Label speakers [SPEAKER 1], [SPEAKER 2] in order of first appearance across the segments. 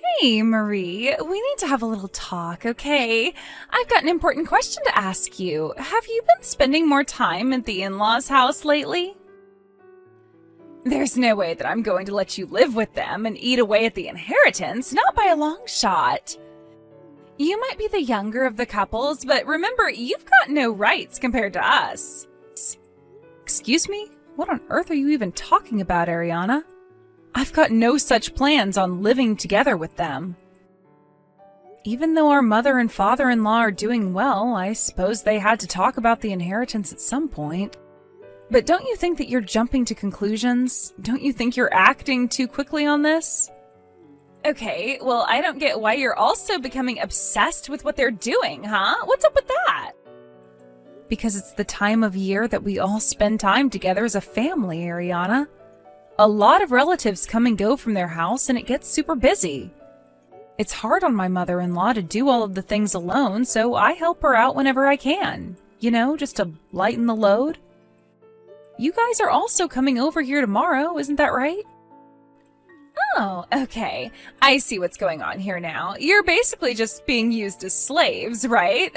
[SPEAKER 1] Hey, Marie, we need to have a little talk, okay? I've got an important question to ask you. Have you been spending more time at the in-laws' house lately? There's no way that I'm going to let you live with them and eat away at the inheritance, not by a long shot. You might be the younger of the couples, but remember, you've got no rights compared to us. Excuse me? What on earth are you even talking about, Ariana? I've got no such plans on living together with them. Even though our mother and father-in-law are doing well, I suppose they had to talk about the inheritance at some point. But don't you think that you're jumping to conclusions? Don't you think you're acting too quickly on this? Okay, well, I don't get why you're also becoming obsessed with what they're doing, huh? What's up with that? Because it's the time of year that we all spend time together as a family, Ariana. A lot of relatives come and go from their house, and it gets super busy. It's hard on my mother-in-law to do all of the things alone, so I help her out whenever I can. You know, just to lighten the load. You guys are also coming over here tomorrow, isn't that right? Oh, okay. I see what's going on here now. You're basically just being used as slaves, right?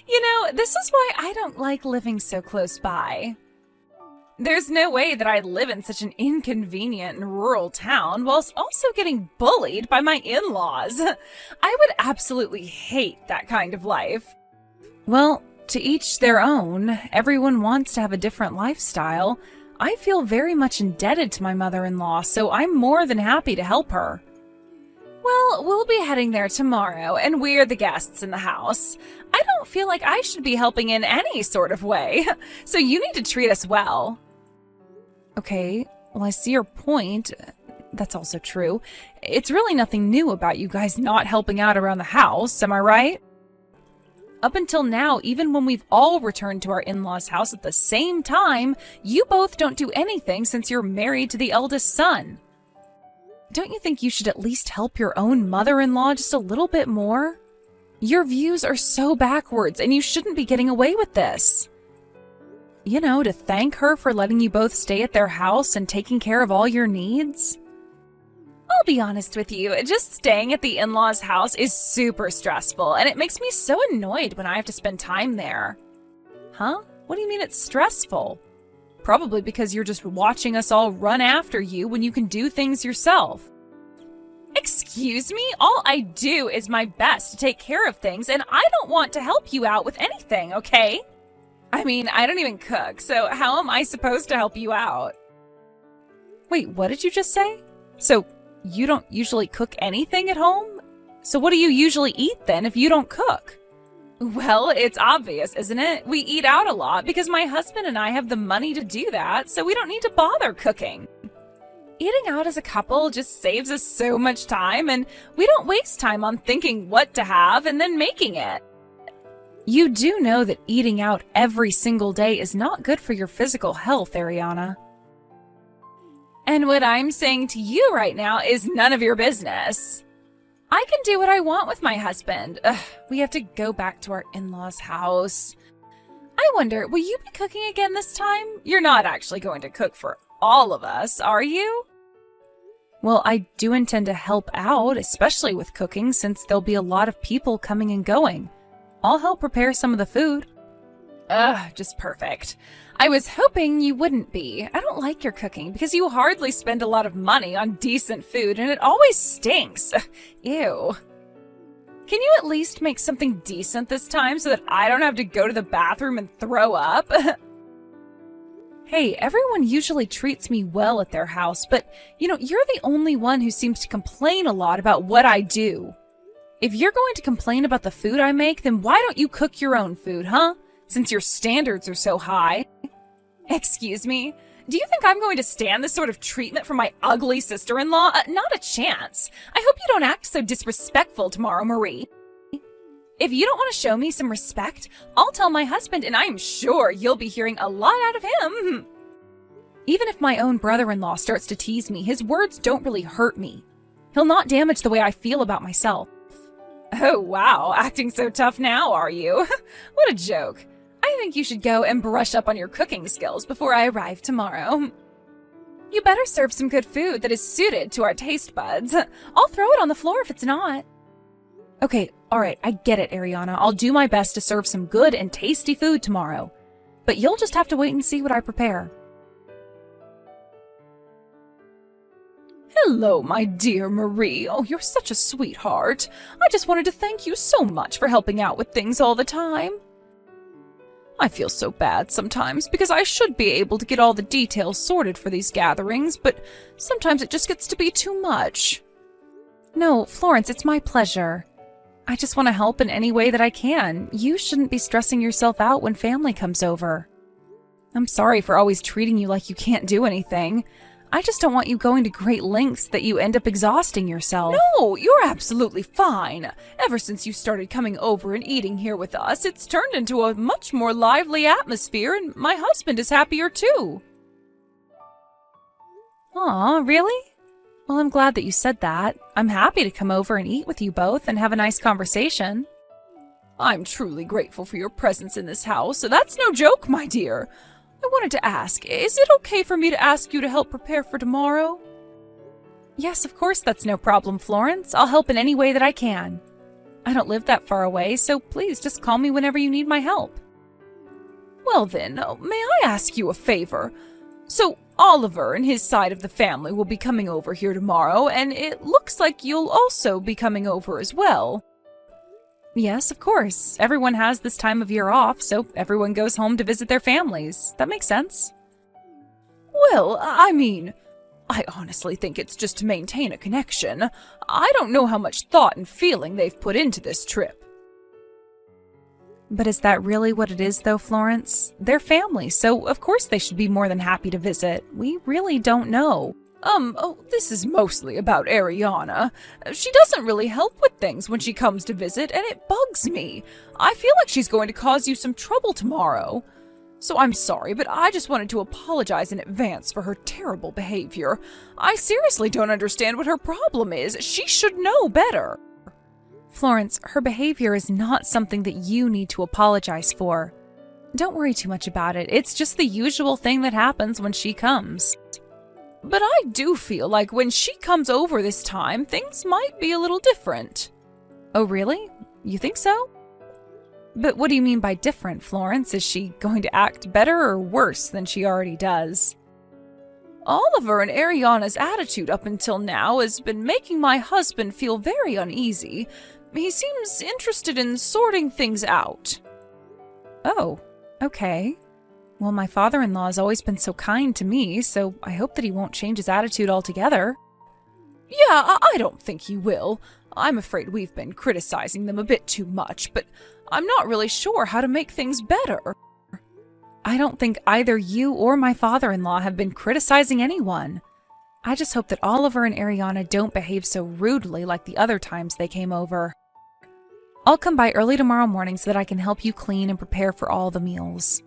[SPEAKER 1] You know, this is why I don't like living so close by. There's no way that I'd live in such an inconvenient and rural town whilst also getting bullied by my in-laws. I would absolutely hate that kind of life. Well, to each their own. Everyone wants to have a different lifestyle. I feel very much indebted to my mother-in-law, so I'm more than happy to help her. Well, we'll be heading there tomorrow, and we're the guests in the house. I don't feel like I should be helping in any sort of way, so you need to treat us well. Okay, well, I see your point. That's also true. It's really nothing new about you guys not helping out around the house, am I right? Up until now, even when we've all returned to our in-laws' house at the same time, you both don't do anything since you're married to the eldest son. Don't you think you should at least help your own mother-in-law just a little bit more? Your views are so backwards, and you shouldn't be getting away with this. You know, to thank her for letting you both stay at their house and taking care of all your needs. I'll be honest with you, just staying at the in-laws' house is super stressful, and it makes me so annoyed when I have to spend time there. Huh? What do you mean it's stressful? Probably because you're just watching us all run after you when you can do things yourself. Excuse me? All I do is my best to take care of things, and I don't want to help you out with anything, okay? I mean, I don't even cook, so how am I supposed to help you out? Wait, what did you just say? So, you don't usually cook anything at home? So what do you usually eat then if you don't cook? Well, it's obvious, isn't it? We eat out a lot because my husband and I have the money to do that, so we don't need to bother cooking. Eating out as a couple just saves us so much time, and we don't waste time on thinking what to have and then making it. You do know that eating out every single day is not good for your physical health, Ariana. And what I'm saying to you right now is none of your business. I can do what I want with my husband. Ugh, we have to go back to our in-laws' house. I wonder, will you be cooking again this time? You're not actually going to cook for all of us, are you? Well, I do intend to help out, especially with cooking, since there'll be a lot of people coming and going. I'll help prepare some of the food. Ugh, just perfect. I was hoping you wouldn't be. I don't like your cooking because you hardly spend a lot of money on decent food and it always stinks. Ew. Can you at least make something decent this time so that I don't have to go to the bathroom and throw up? Hey, everyone usually treats me well at their house, but, you know, you're the only one who seems to complain a lot about what I do. If you're going to complain about the food I make, then why don't you cook your own food, huh? Since your standards are so high. Excuse me? Do you think I'm going to stand this sort of treatment from my ugly sister-in-law? Not a chance. I hope you don't act so disrespectful tomorrow, Marie. If you don't want to show me some respect, I'll tell my husband, and I'm sure you'll be hearing a lot out of him. Even if my own brother-in-law starts to tease me, his words don't really hurt me. He'll not damage the way I feel about myself. Oh, wow, acting so tough now, are you? What a joke. I think you should go and brush up on your cooking skills before I arrive tomorrow. You better serve some good food that is suited to our taste buds. I'll throw it on the floor if it's not. Okay, alright, I get it, Ariana. I'll do my best to serve some good and tasty food tomorrow. But you'll just have to wait and see what I prepare. Hello, my dear Marie. Oh, you're such a sweetheart. I just wanted to thank you so much for helping out with things all the time. I feel so bad sometimes because I should be able to get all the details sorted for these gatherings, but sometimes it just gets to be too much. No, Florence, it's my pleasure. I just want to help in any way that I can. You shouldn't be stressing yourself out when family comes over. I'm sorry for always treating you like you can't do anything. I just don't want you going to great lengths that you end up exhausting yourself. No, you're absolutely fine. Ever since you started coming over and eating here with us, it's turned into a much more lively atmosphere, and my husband is happier too. Aw, really? Well, I'm glad that you said that. I'm happy to come over and eat with you both and have a nice conversation. I'm truly grateful for your presence in this house. That's no joke, my dear. I wanted to ask, is it okay for me to ask you to help prepare for tomorrow? Yes, of course, that's no problem, Florence. I'll help in any way that I can. I don't live that far away, so please just call me whenever you need my help. Well then, may I ask you a favor? So, Oliver and his side of the family will be coming over here tomorrow, and it looks like you'll also be coming over as well. Yes, of course. Everyone has this time of year off, so everyone goes home to visit their families. That makes sense. Well, I mean, I honestly think it's just to maintain a connection. I don't know how much thought and feeling they've put into this trip. But is that really what it is, though, Florence? They're family, so of course they should be more than happy to visit. We really don't know. This is mostly about Ariana. She doesn't really help with things when she comes to visit, and it bugs me. I feel like she's going to cause you some trouble tomorrow. So I'm sorry, but I just wanted to apologize in advance for her terrible behavior. I seriously don't understand what her problem is. She should know better. Florence, her behavior is not something that you need to apologize for. Don't worry too much about it. It's just the usual thing that happens when she comes. But I do feel like when she comes over this time, things might be a little different. Oh, really? You think so? But what do you mean by different, Florence? Is she going to act better or worse than she already does? Oliver and Ariana's attitude up until now has been making my husband feel very uneasy. He seems interested in sorting things out. Oh, okay. Well, my father-in-law has always been so kind to me, so I hope that he won't change his attitude altogether. Yeah, I don't think he will. I'm afraid we've been criticizing them a bit too much, but I'm not really sure how to make things better. I don't think either you or my father-in-law have been criticizing anyone. I just hope that Oliver and Ariana don't behave so rudely like the other times they came over. I'll come by early tomorrow morning so that I can help you clean and prepare for all the meals.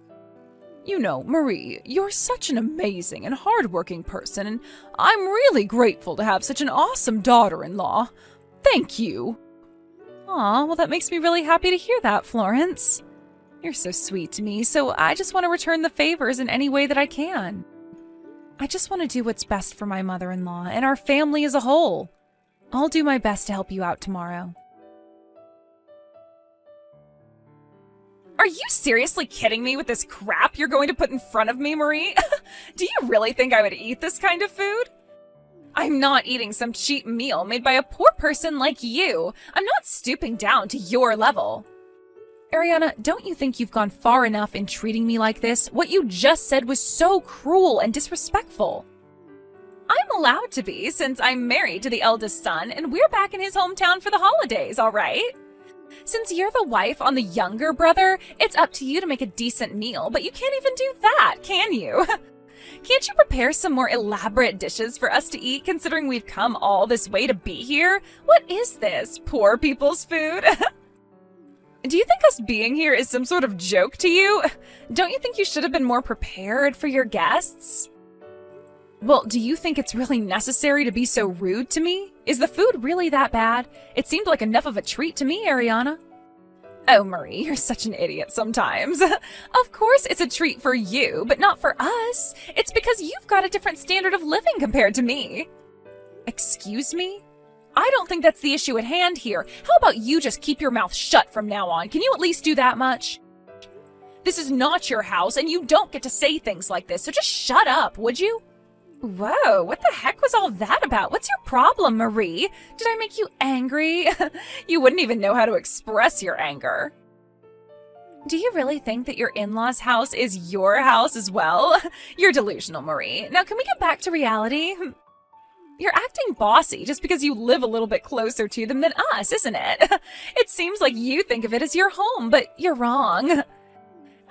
[SPEAKER 1] You know, Marie, you're such an amazing and hardworking person, and I'm really grateful to have such an awesome daughter-in-law. Thank you. Aw, well that makes me really happy to hear that, Florence. You're so sweet to me, so I just want to return the favors in any way that I can. I just want to do what's best for my mother-in-law and our family as a whole. I'll do my best to help you out tomorrow. Are you seriously kidding me with this crap you're going to put in front of me, Marie? Do you really think I would eat this kind of food? I'm not eating some cheap meal made by a poor person like you. I'm not stooping down to your level. Ariana, don't you think you've gone far enough in treating me like this? What you just said was so cruel and disrespectful. I'm allowed to be, since I'm married to the eldest son, and we're back in his hometown for the holidays, all right? Since you're the wife on the younger brother, it's up to you to make a decent meal, but you can't even do that, can you? Can't you prepare some more elaborate dishes for us to eat, considering we've come all this way to be here? What is this, poor people's food? Do you think us being here is some sort of joke to you? Don't you think you should have been more prepared for your guests? Well, do you think it's really necessary to be so rude to me? Is the food really that bad? It seemed like enough of a treat to me, Ariana. Oh, Marie, you're such an idiot sometimes. Of course it's a treat for you, but not for us. It's because you've got a different standard of living compared to me. Excuse me? I don't think that's the issue at hand here. How about you just keep your mouth shut from now on? Can you at least do that much? This is not your house, and you don't get to say things like this, so just shut up, would you? Whoa, what the heck was all that about? What's your problem, Marie? Did I make you angry? You wouldn't even know how to express your anger. Do you really think that your in-laws' house is your house as well? You're delusional, Marie. Now, can we get back to reality? You're acting bossy just because you live a little bit closer to them than us, isn't it? It seems like you think of it as your home, but you're wrong.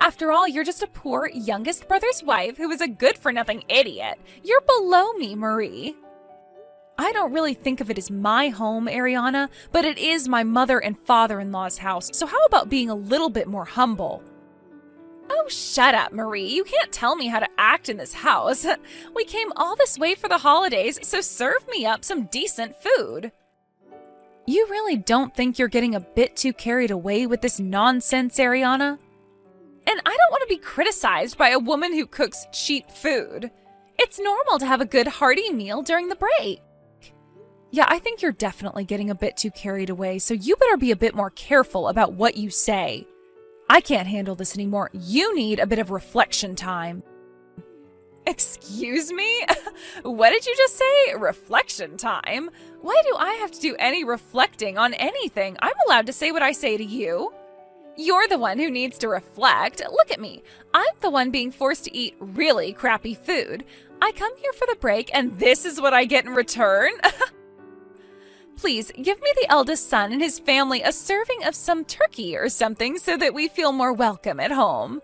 [SPEAKER 1] After all, you're just a poor youngest brother's wife who is a good-for-nothing idiot. You're below me, Marie. I don't really think of it as my home, Ariana, but it is my mother and father-in-law's house, so how about being a little bit more humble? Oh, shut up, Marie. You can't tell me how to act in this house. We came all this way for the holidays, so serve me up some decent food. You really don't think you're getting a bit too carried away with this nonsense, Ariana? And I don't want to be criticized by a woman who cooks cheap food. It's normal to have a good hearty meal during the break. Yeah, I think you're definitely getting a bit too carried away, so you better be a bit more careful about what you say. I can't handle this anymore. You need a bit of reflection time. Excuse me? What did you just say? Reflection time? Why do I have to do any reflecting on anything? I'm allowed to say what I say to you. You're the one who needs to reflect. Look at me. I'm the one being forced to eat really crappy food. I come here for the break, and this is what I get in return? Please, give me the eldest son and his family a serving of some turkey or something so that we feel more welcome at home.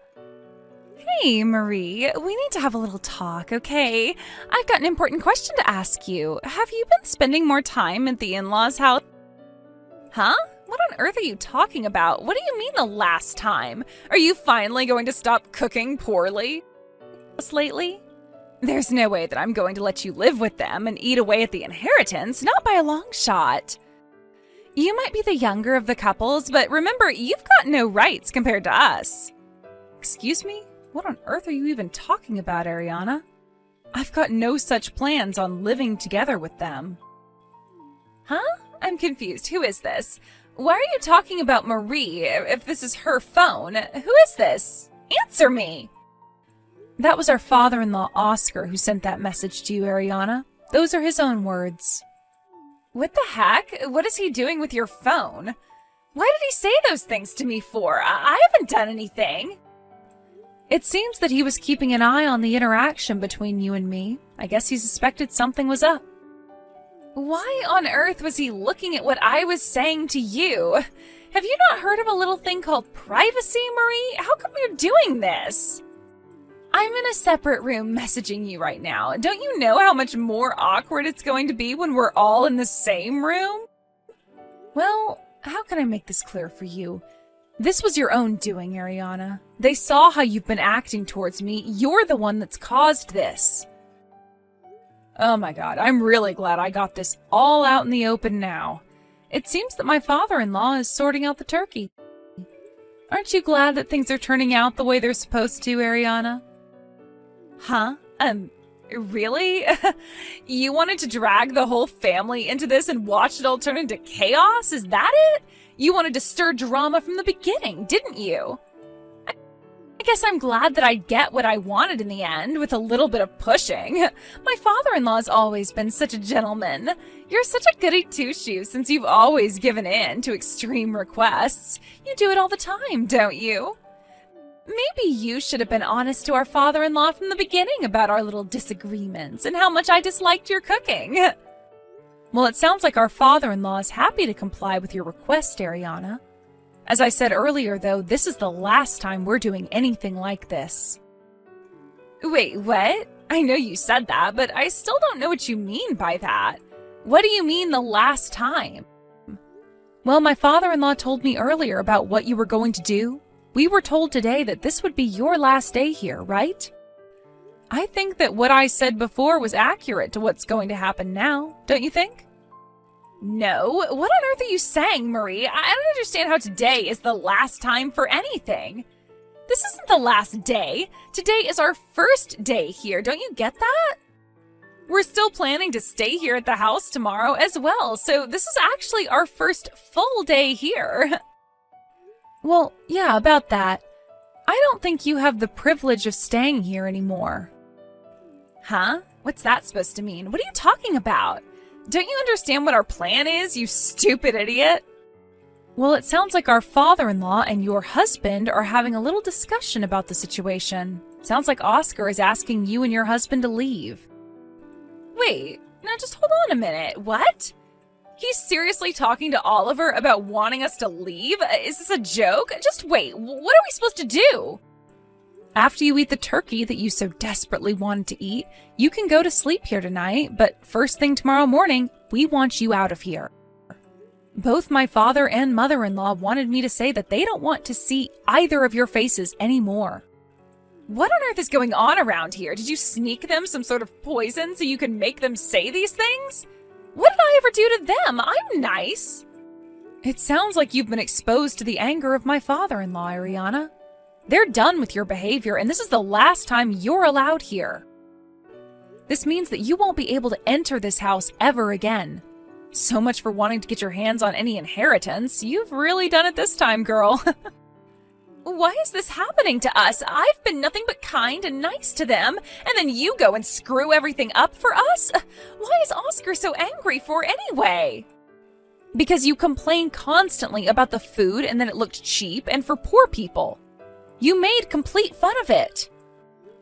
[SPEAKER 1] Hey, Marie, we need to have a little talk, okay? I've got an important question to ask you. Have you been spending more time at the in-laws' house? Huh? What on earth are you talking about? What do you mean the last time? Are you finally going to stop cooking poorly lately? There's no way that I'm going to let you live with them and eat away at the inheritance, not by a long shot. You might be the younger of the couples, but remember, you've got no rights compared to us. Excuse me? What on earth are you even talking about, Ariana? I've got no such plans on living together with them. Huh? I'm confused. Who is this? Why are you talking about Marie if this is her phone? Who is this? Answer me! That was our father-in-law, Oscar, who sent that message to you, Ariana. Those are his own words. What the heck? What is he doing with your phone? Why did he say those things to me for? I haven't done anything. It seems that he was keeping an eye on the interaction between you and me. I guess he suspected something was up. Why on earth was he looking at what I was saying to you? Have you not heard of a little thing called privacy, Marie? How come you're doing this? I'm in a separate room messaging you right now. Don't you know how much more awkward it's going to be when we're all in the same room? Well, how can I make this clear for you? This was your own doing, Ariana. They saw how you've been acting towards me. You're the one that's caused this. Oh my God, I'm really glad I got this all out in the open now. It seems that my father-in-law is sorting out the turkey. Aren't you glad that things are turning out the way they're supposed to, Ariana? Huh? Really? You wanted to drag the whole family into this and watch it all turn into chaos? Is that it? You wanted to stir drama from the beginning, didn't you? I guess I'm glad that I get what I wanted in the end, with a little bit of pushing. My father-in-law's always been such a gentleman. You're such a goody two-shoes since you've always given in to extreme requests. You do it all the time, don't you? Maybe you should have been honest to our father-in-law from the beginning about our little disagreements and how much I disliked your cooking. Well, it sounds like our father-in-law is happy to comply with your request, Ariana. As I said earlier, though, this is the last time we're doing anything like this. Wait, what? I know you said that, but I still don't know what you mean by that. What do you mean the last time? Well, my father-in-law told me earlier about what you were going to do. We were told today that this would be your last day here, right? I think that what I said before was accurate to what's going to happen now, don't you think? No, what on earth are you saying, Marie? I don't understand how today is the last time for anything. This isn't the last day. Today is our first day here. Don't you get that? We're still planning to stay here at the house tomorrow as well, so this is actually our first full day here. Well, yeah, about that. I don't think you have the privilege of staying here anymore. Huh? What's that supposed to mean? What are you talking about? Don't you understand what our plan is, you stupid idiot? Well, it sounds like our father-in-law and your husband are having a little discussion about the situation. Sounds like Oscar is asking you and your husband to leave. Wait, now just hold on a minute. What? He's seriously talking to Oliver about wanting us to leave? Is this a joke? Just wait, what are we supposed to do? After you eat the turkey that you so desperately wanted to eat, you can go to sleep here tonight, but first thing tomorrow morning, we want you out of here. Both my father and mother-in-law wanted me to say that they don't want to see either of your faces anymore. What on earth is going on around here? Did you sneak them some sort of poison so you can make them say these things? What did I ever do to them? I'm nice. It sounds like you've been exposed to the anger of my father-in-law, Ariana. They're done with your behavior, and this is the last time you're allowed here. This means that you won't be able to enter this house ever again. So much for wanting to get your hands on any inheritance. You've really done it this time, girl. Why is this happening to us? I've been nothing but kind and nice to them, and then you go and screw everything up for us? Why is Oscar so angry for anyway? Because you complain constantly about the food and that it looked cheap and for poor people. You made complete fun of it.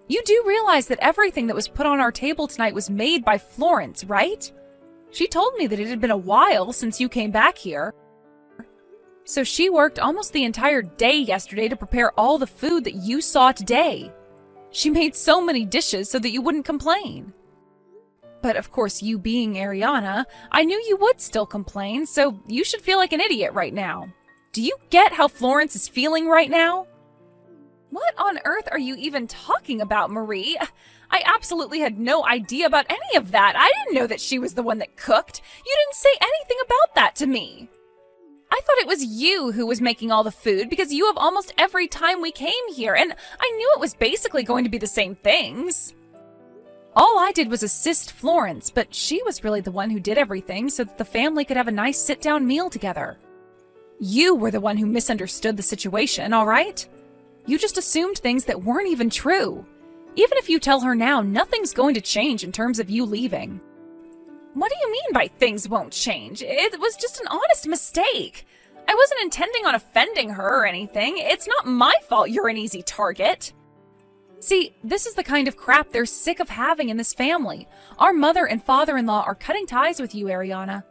[SPEAKER 1] You do realize that everything that was put on our table tonight was made by Florence, right? She told me that it had been a while since you came back here. So she worked almost the entire day yesterday to prepare all the food that you saw today. She made so many dishes so that you wouldn't complain. But of course, you being Ariana, I knew you would still complain, so you should feel like an idiot right now. Do you get how Florence is feeling right now? What on earth are you even talking about, Marie? I absolutely had no idea about any of that. I didn't know that she was the one that cooked. You didn't say anything about that to me. I thought it was you who was making all the food because you have almost every time we came here, and I knew it was basically going to be the same things. All I did was assist Florence, but she was really the one who did everything so that the family could have a nice sit-down meal together. You were the one who misunderstood the situation, all right? You just assumed things that weren't even true. Even if you tell her now, nothing's going to change in terms of you leaving. What do you mean by things won't change? It was just an honest mistake. I wasn't intending on offending her or anything. It's not my fault you're an easy target. See, this is the kind of crap they're sick of having in this family. Our mother and father-in-law are cutting ties with you, Ariana.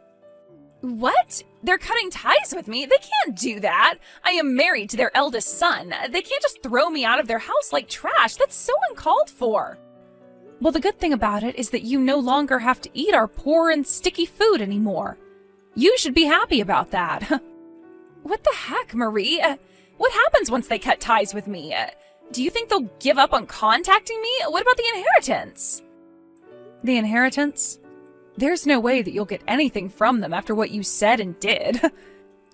[SPEAKER 1] What? They're cutting ties with me? They can't do that. I am married to their eldest son. They can't just throw me out of their house like trash. That's so uncalled for. Well, the good thing about it is that you no longer have to eat our poor and sticky food anymore. You should be happy about that. What the heck, Marie? What happens once they cut ties with me? Do you think they'll give up on contacting me? What about the inheritance? The inheritance? There's no way that you'll get anything from them after what you said and did.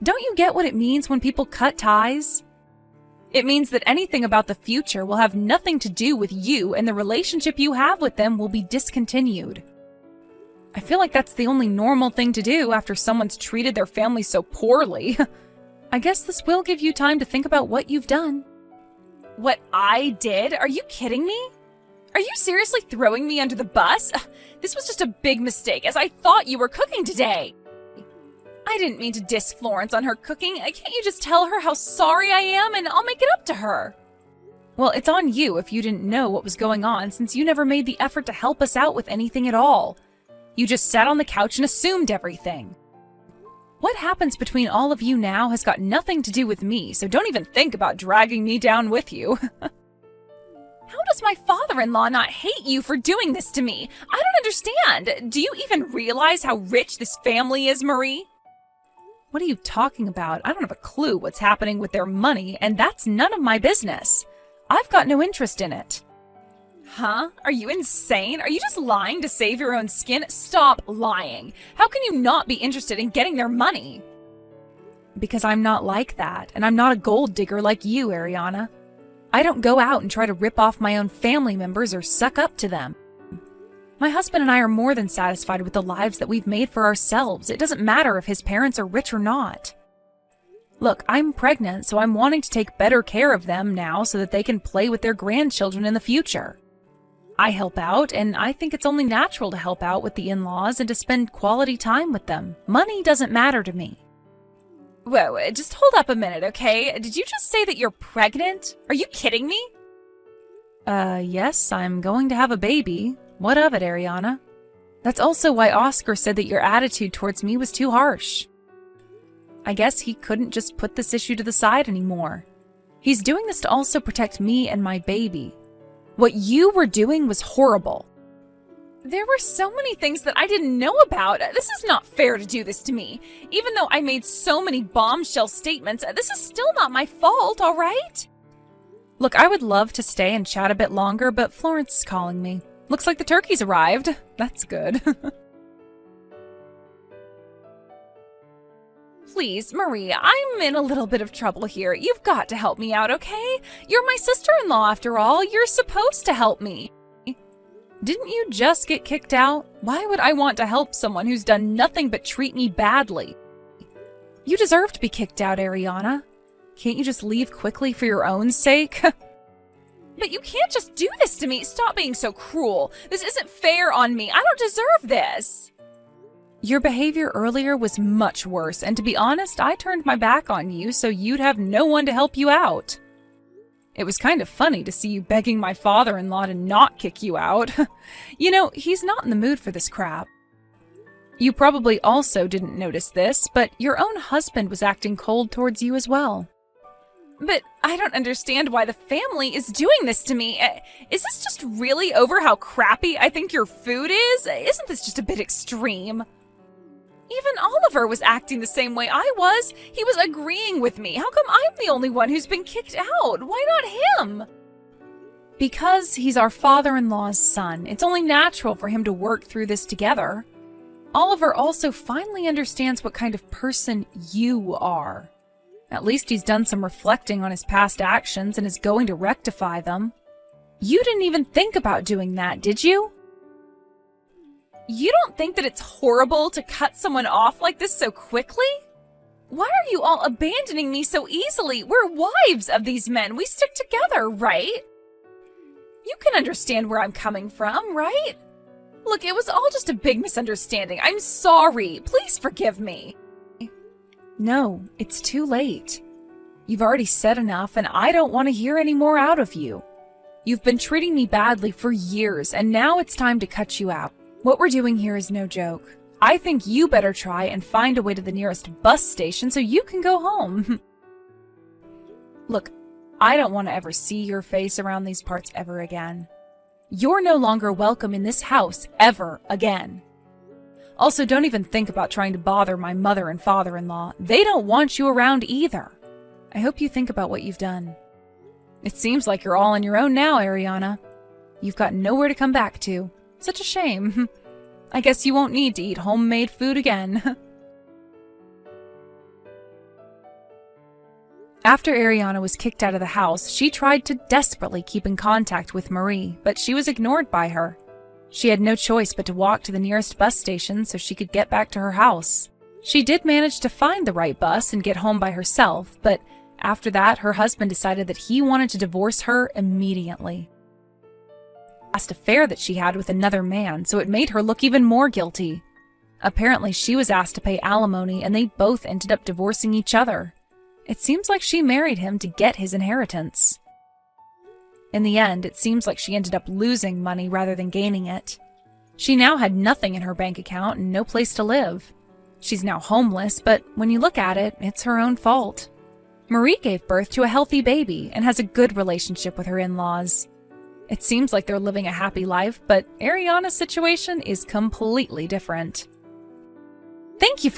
[SPEAKER 1] Don't you get what it means when people cut ties? It means that anything about the future will have nothing to do with you, and the relationship you have with them will be discontinued. I feel like that's the only normal thing to do after someone's treated their family so poorly. I guess this will give you time to think about what you've done. What I did? Are you kidding me? Are you seriously throwing me under the bus? This was just a big mistake, as I thought you were cooking today. I didn't mean to diss Florence on her cooking. Can't you just tell her how sorry I am, and I'll make it up to her? Well, it's on you if you didn't know what was going on, since you never made the effort to help us out with anything at all. You just sat on the couch and assumed everything. What happens between all of you now has got nothing to do with me, so don't even think about dragging me down with you. How does my father-in-law not hate you for doing this to me? I don't understand. Do you even realize how rich this family is, Marie? What are you talking about? I don't have a clue what's happening with their money, and that's none of my business. I've got no interest in it. Huh? Are you insane? Are you just lying to save your own skin? Stop lying. How can you not be interested in getting their money? Because I'm not like that, and I'm not a gold digger like you, Ariana. I don't go out and try to rip off my own family members or suck up to them. My husband and I are more than satisfied with the lives that we've made for ourselves. It doesn't matter if his parents are rich or not. Look, I'm pregnant, so I'm wanting to take better care of them now so that they can play with their grandchildren in the future. I help out, and I think it's only natural to help out with the in-laws and to spend quality time with them. Money doesn't matter to me. Whoa, just hold up a minute, okay? Did you just say that you're pregnant? Are you kidding me? Yes, I'm going to have a baby. What of it, Ariana? That's also why Oscar said that your attitude towards me was too harsh. I guess he couldn't just put this issue to the side anymore. He's doing this to also protect me and my baby. What you were doing was horrible. There were so many things that I didn't know about. This is not fair to do this to me. Even though I made so many bombshell statements, this is still not my fault, all right? Look, I would love to stay and chat a bit longer, but Florence is calling me. Looks like the turkey's arrived. That's good. Please, Marie, I'm in a little bit of trouble here. You've got to help me out, okay? You're my sister-in-law after all. You're supposed to help me. Didn't you just get kicked out? Why would I want to help someone who's done nothing but treat me badly? You deserve to be kicked out, Ariana. Can't you just leave quickly for your own sake? But you can't just do this to me. Stop being so cruel. This isn't fair on me. I don't deserve this. Your behavior earlier was much worse, and to be honest, I turned my back on you so you'd have no one to help you out. It was kind of funny to see you begging my father-in-law to not kick you out. You know, he's not in the mood for this crap. You probably also didn't notice this, but your own husband was acting cold towards you as well. But I don't understand why the family is doing this to me. Is this just really over how crappy I think your food is? Isn't this just a bit extreme? Even Oliver was acting the same way I was. He was agreeing with me. How come I'm the only one who's been kicked out? Why not him? Because he's our father-in-law's son. It's only natural for him to work through this together. Oliver also finally understands what kind of person you are. At least he's done some reflecting on his past actions and is going to rectify them. You didn't even think about doing that, did you? You don't think that it's horrible to cut someone off like this so quickly? Why are you all abandoning me so easily? We're wives of these men. We stick together, right? You can understand where I'm coming from, right? Look, it was all just a big misunderstanding. I'm sorry. Please forgive me. No, it's too late. You've already said enough, and I don't want to hear any more out of you. You've been treating me badly for years, and now it's time to cut you out. What we're doing here is no joke. I think you better try and find a way to the nearest bus station so you can go home. Look, I don't want to ever see your face around these parts ever again. You're no longer welcome in this house ever again. Also, don't even think about trying to bother my mother and father-in-law. They don't want you around either. I hope you think about what you've done. It seems like you're all on your own now, Ariana. You've got nowhere to come back to. Such a shame. I guess you won't need to eat homemade food again. After Ariana was kicked out of the house, she tried to desperately keep in contact with Marie, but she was ignored by her. She had no choice but to walk to the nearest bus station so she could get back to her house. She did manage to find the right bus and get home by herself, but after that, her husband decided that he wanted to divorce her immediately. Past affair that she had with another man, so it made her look even more guilty. Apparently, she was asked to pay alimony, and they both ended up divorcing each other. It seems like she married him to get his inheritance. In the end, it seems like she ended up losing money rather than gaining it. She now had nothing in her bank account and no place to live. She's now homeless, but when you look at it, it's her own fault. Marie gave birth to a healthy baby and has a good relationship with her in-laws. It seems like they're living a happy life, but Ariana's situation is completely different. Thank you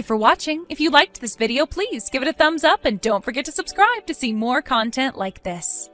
[SPEAKER 1] for watching. If you liked this video, please give it a thumbs up and don't forget to subscribe to see more content like this.